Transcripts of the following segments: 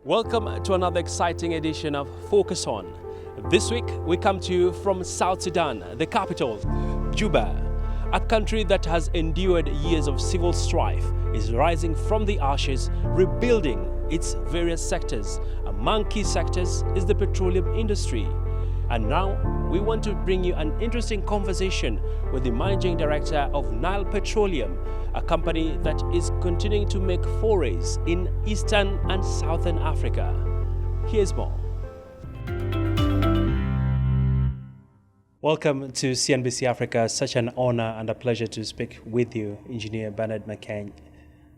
Welcome to another exciting edition of Focus On. This week we come to you from South Sudan, the capital, Juba. A country that has endured years of civil strife is rising from the ashes, rebuilding its various sectors. Among key sectors is the petroleum industry. And now we want to bring you an interesting conversation with the managing director of Nile Petroleum, a company that is continuing to make forays in Eastern and Southern Africa. Here's more. Welcome to CNBC Africa. Such an honor and a pleasure to speak with you, Engineer Bernard McCain,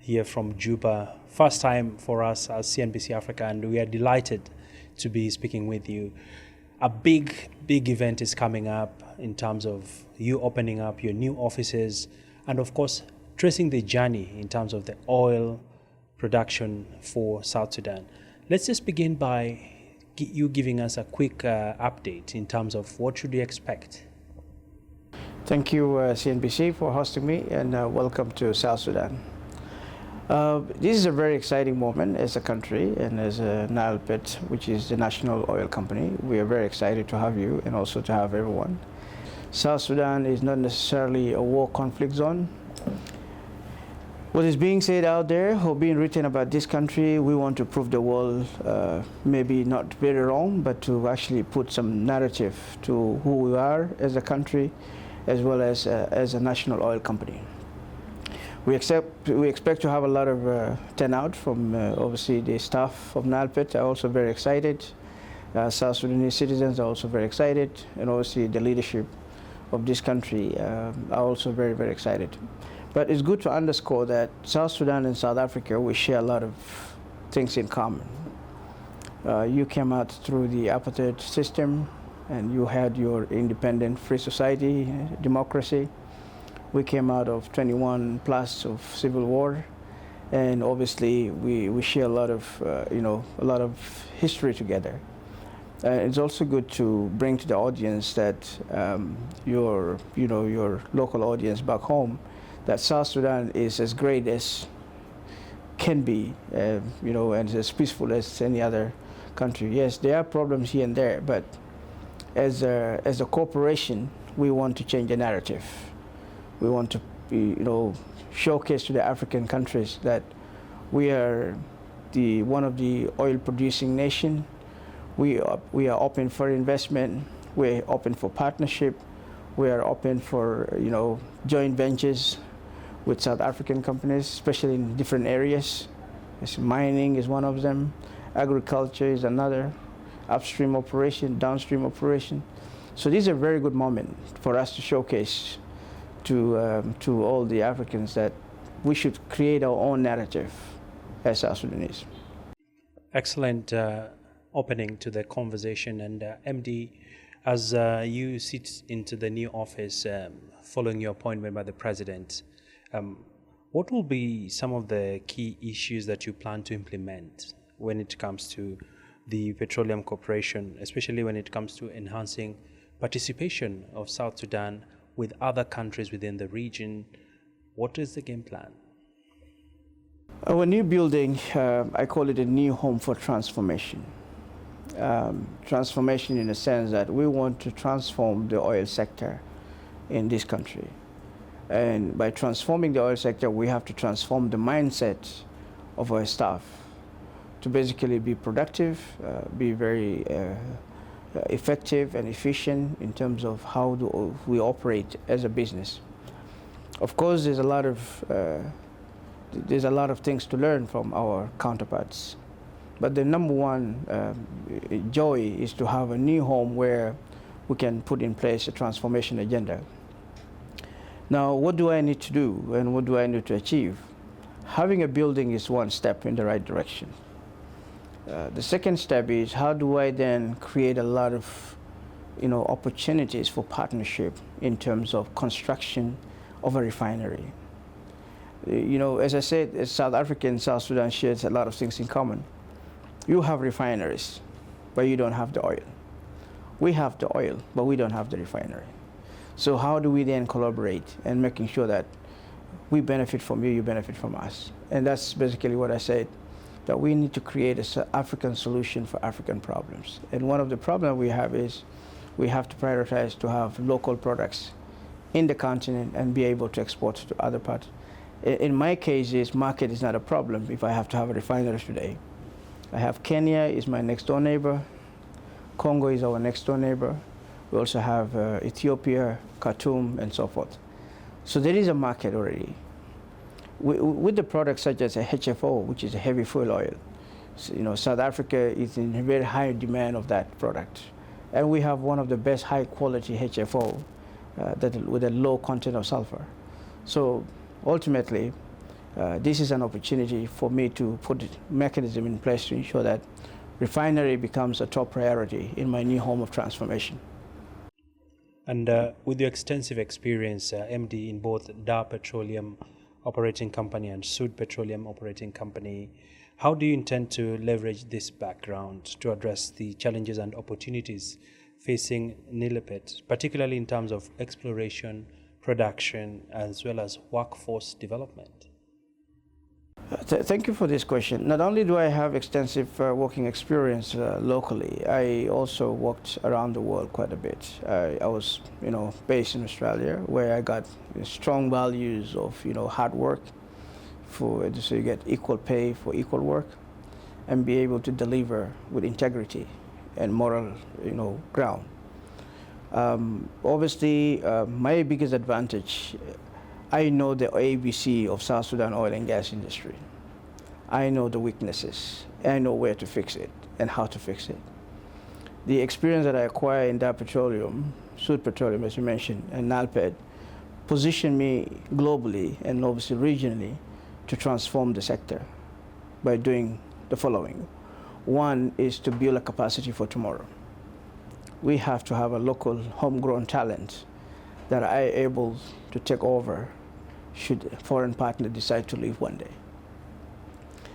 here from Juba. First time for us as CNBC Africa, and we are delighted to be speaking with you. A big event is coming up in terms of you opening up your new offices and, of course, tracing the journey in terms of the oil production for South Sudan. Let's just begin by you giving us a quick update in terms of what should we expect. Thank you, CNBC, for hosting me, and welcome to South Sudan. This is a very exciting moment as a country and as a Nile Pet, which is the national oil company. We are very excited to have you and also to have everyone. South Sudan is not necessarily a war conflict zone. What is being said out there or being written about this country, we want to prove the world maybe not very wrong, but to actually put some narrative to who we are as a country as well as a national oil company. We expect to have a lot of turnout from obviously the staff of Nile Pet are also very excited. South Sudanese citizens are also very excited, and obviously the leadership of this country are also very, very excited. But it's good to underscore that South Sudan and South Africa, we share a lot of things in common. You came out through the apartheid system, and you had your independent free society, democracy. We came out of 21 plus of civil war, and obviously we share a lot of a lot of history together. It's also good to bring to the audience that your local audience back home, that South Sudan is as great as can be, and as peaceful as any other country. Yes, there are problems here and there, but as a corporation, we want to change the narrative. We want to, showcase to the African countries that we are one of the oil-producing nation. We are open for investment. We're open for partnership. We are open for joint ventures with South African companies, especially in different areas. Mining is one of them. Agriculture is another. Upstream operation, downstream operation. So these are very good moment for us to showcase to all the Africans that we should create our own narrative as South Sudanese. Excellent opening to the conversation. And MD, as you sit into the new office following your appointment by the President, what will be some of the key issues that you plan to implement when it comes to the Petroleum Corporation, especially when it comes to enhancing participation of South Sudan with other countries within the region? What is the game plan? Our new building, I call it a new home for transformation. Transformation in the sense that we want to transform the oil sector in this country. And by transforming the oil sector, we have to transform the mindset of our staff to basically be productive, be very effective and efficient in terms of how do we operate as a business. Of course, there's a lot of things to learn from our counterparts, but the number one joy is to have a new home where we can put in place a transformation agenda. Now, what do I need to do and what do I need to achieve? Having a building is one step in the right direction. The second step is how do I then create a lot of opportunities for partnership in terms of construction of a refinery. You know, as I said, South Africa and South Sudan shares a lot of things in common. You have refineries, but you don't have the oil. We have the oil, but we don't have the refinery. So how do we then collaborate and making sure that we benefit from you, you benefit from us? And that's basically what I said, that we need to create an African solution for African problems. And one of the problems we have is we have to prioritize to have local products in the continent and be able to export to other parts. In my case, market is not a problem if I have to have a refinery today. I have Kenya is my next door neighbor. Congo is our next door neighbor. We also have Ethiopia, Khartoum, and so forth. So there is a market already. With the products such as a HFO, which is a heavy fuel oil, so, you know, South Africa is in very high demand of that product. And we have one of the best high quality HFO with a low content of sulfur. So ultimately, this is an opportunity for me to put a mechanism in place to ensure that refinery becomes a top priority in my new home of transformation. And with your extensive experience, MD, in both Nile Petroleum Operating Company and South Petroleum Operating Company, how do you intend to leverage this background to address the challenges and opportunities facing Nile Pet, particularly in terms of exploration, production, as well as workforce development? Thank you for this question. Not only do I have extensive working experience locally, I also worked around the world quite a bit. I was, you know, based in Australia, where I got strong values of, you know, hard work, so you get equal pay for equal work, and be able to deliver with integrity and moral, you know, ground. Obviously, my biggest advantage, I know the ABC of South Sudan oil and gas industry. I know the weaknesses. I know where to fix it and how to fix it. The experience that I acquired in Nile Petroleum, South Petroleum, as you mentioned, and Nile Pet, positioned me globally and obviously regionally to transform the sector by doing the following. One is to build a capacity for tomorrow. We have to have a local homegrown talent that are able to take over should a foreign partner decide to leave one day.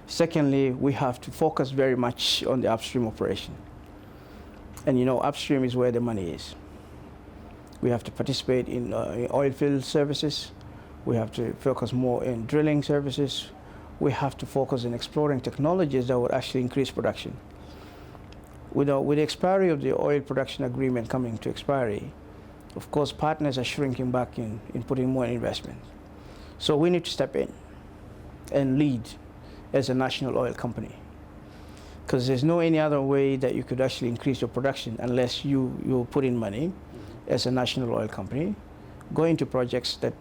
Secondly, we have to focus very much on the upstream operation. And you know, upstream is where the money is. We have to participate in oil field services. We have to focus more in drilling services. We have to focus on exploring technologies that would actually increase production. With the expiry of the oil production agreement coming to expiry, of course, partners are shrinking back in putting more investment. So we need to step in and lead as a national oil company, because there's no any other way that you could actually increase your production unless you put in money as a national oil company, go into projects that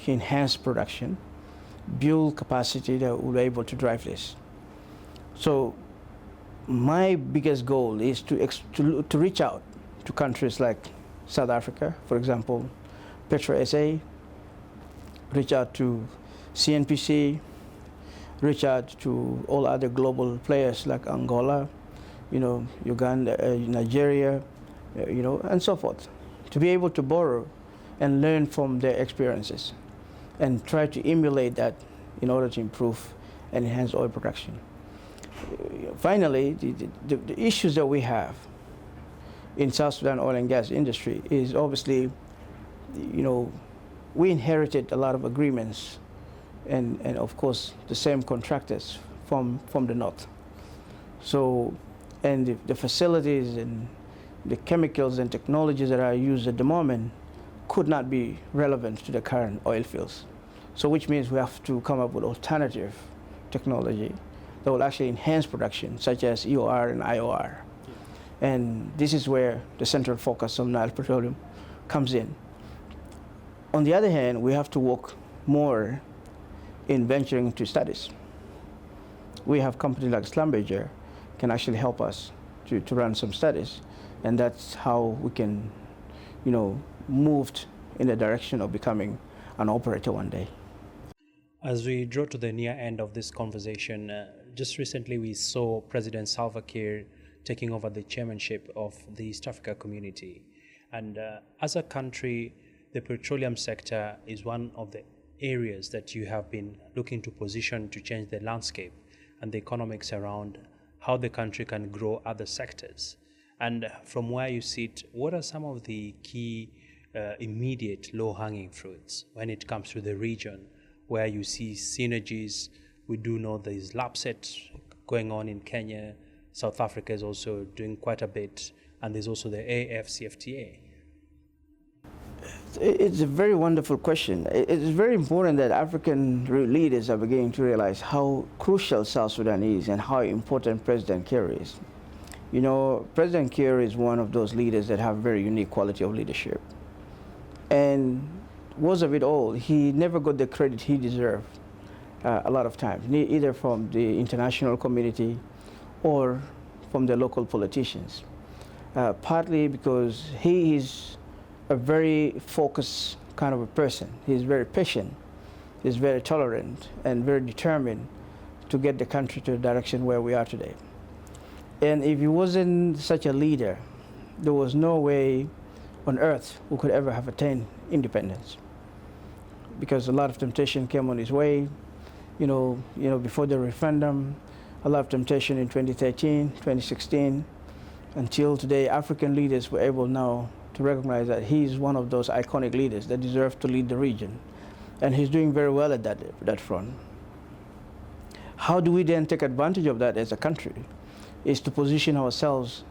enhance production, build capacity that will be able to drive this. So my biggest goal is to reach out to countries like South Africa, for example, Petro SA, reach out to CNPC, reach out to all other global players like Angola, you know, Uganda, Nigeria, you know, and so forth, to be able to borrow and learn from their experiences and try to emulate that in order to improve and enhance oil production. Finally, the issues that we have in South Sudan oil and gas industry is obviously, you know, we inherited a lot of agreements and of course the same contractors from the north. So, and the facilities and the chemicals and technologies that are used at the moment could not be relevant to the current oil fields. So which means we have to come up with alternative technology that will actually enhance production, such as EOR and IOR. Yeah. And this is where the central focus of Nile Petroleum comes in. On the other hand, we have to work more in venturing into studies. We have companies like Schlumberger can actually help us to run some studies, and that's how we can, you know, move in the direction of becoming an operator one day. As we draw to the near end of this conversation, just recently we saw President Salva Kiir taking over the chairmanship of the East Africa Community. And as a country, the petroleum sector is one of the areas that you have been looking to position to change the landscape and the economics around how the country can grow other sectors. And from where you sit, what are some of the key immediate low-hanging fruits when it comes to the region where you see synergies? We do know there is LAPSET going on in Kenya. South Africa is also doing quite a bit, and there's also the AFCFTA. It's a very wonderful question. It's very important that African leaders are beginning to realize how crucial South Sudan is and how important President Kiir is. You know, President Kiir is one of those leaders that have very unique quality of leadership. And worst of it all, he never got the credit he deserved a lot of times, either from the international community or from the local politicians. Partly because he is a very focused kind of a person. He's very patient, he's very tolerant, and very determined to get the country to the direction where we are today. And if he wasn't such a leader, there was no way on earth we could ever have attained independence. Because a lot of temptation came on his way, before the referendum, a lot of temptation in 2013, 2016, until today, African leaders were able now to recognize that he's one of those iconic leaders that deserve to lead the region. And he's doing very well at that front. How do we then take advantage of that as a country? Is to position ourselves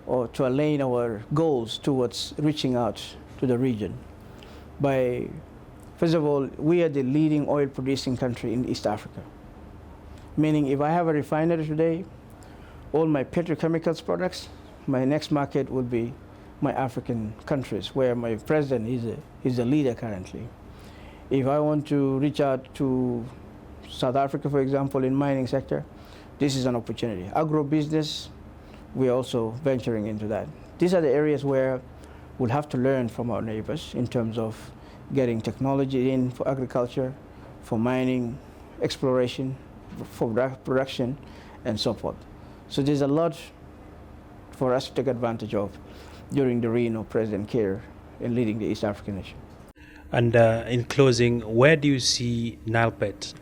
or to align our goals towards reaching out to the region. By, first of all, we are the leading oil producing country in East Africa. Meaning if I have a refinery today, all my petrochemicals products, my next market will be my African countries, where my president is the leader currently. If I want to reach out to South Africa, for example, in mining sector, this is an opportunity. Agro-business, we're also venturing into that. These are the areas where we'll have to learn from our neighbors in terms of getting technology in for agriculture, for mining, exploration, for production, and so forth. So there's a lot for us to take advantage of during the reign of President Kiir in leading the East African nation. And in closing, where do you see Nile Pet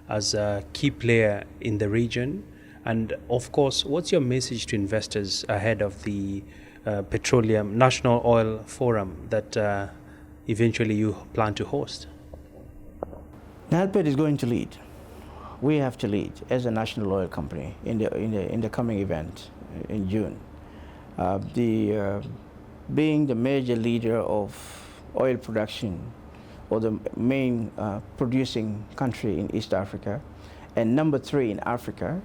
as a key player in the region? And of course, what's your message to investors ahead of the Petroleum National Oil Forum that eventually you plan to host? Nile Pet is going to lead. We have to lead as a national oil company in the coming event in June. Being the major leader of oil production, or the main producing country in East Africa, and number 3 in Africa,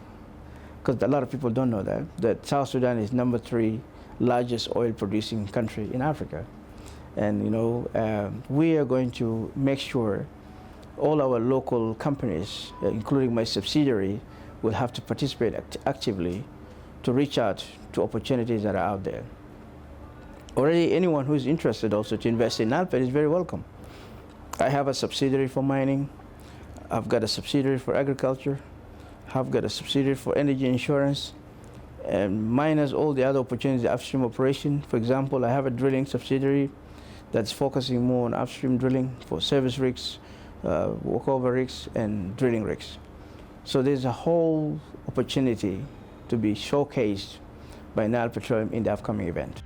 because a lot of people don't know that South Sudan is number 3 largest oil producing country in Africa. And we are going to make sure all our local companies, including my subsidiary, will have to participate actively to reach out to opportunities that are out there. Already anyone who is interested also to invest in Nile Pet is very welcome. I have a subsidiary for mining, I've got a subsidiary for agriculture, I've got a subsidiary for energy insurance, and minus all the other opportunities, upstream operation. For example, I have a drilling subsidiary that's focusing more on upstream drilling for service rigs, workover rigs, and drilling rigs. So there's a whole opportunity to be showcased by Nile Petroleum in the upcoming event.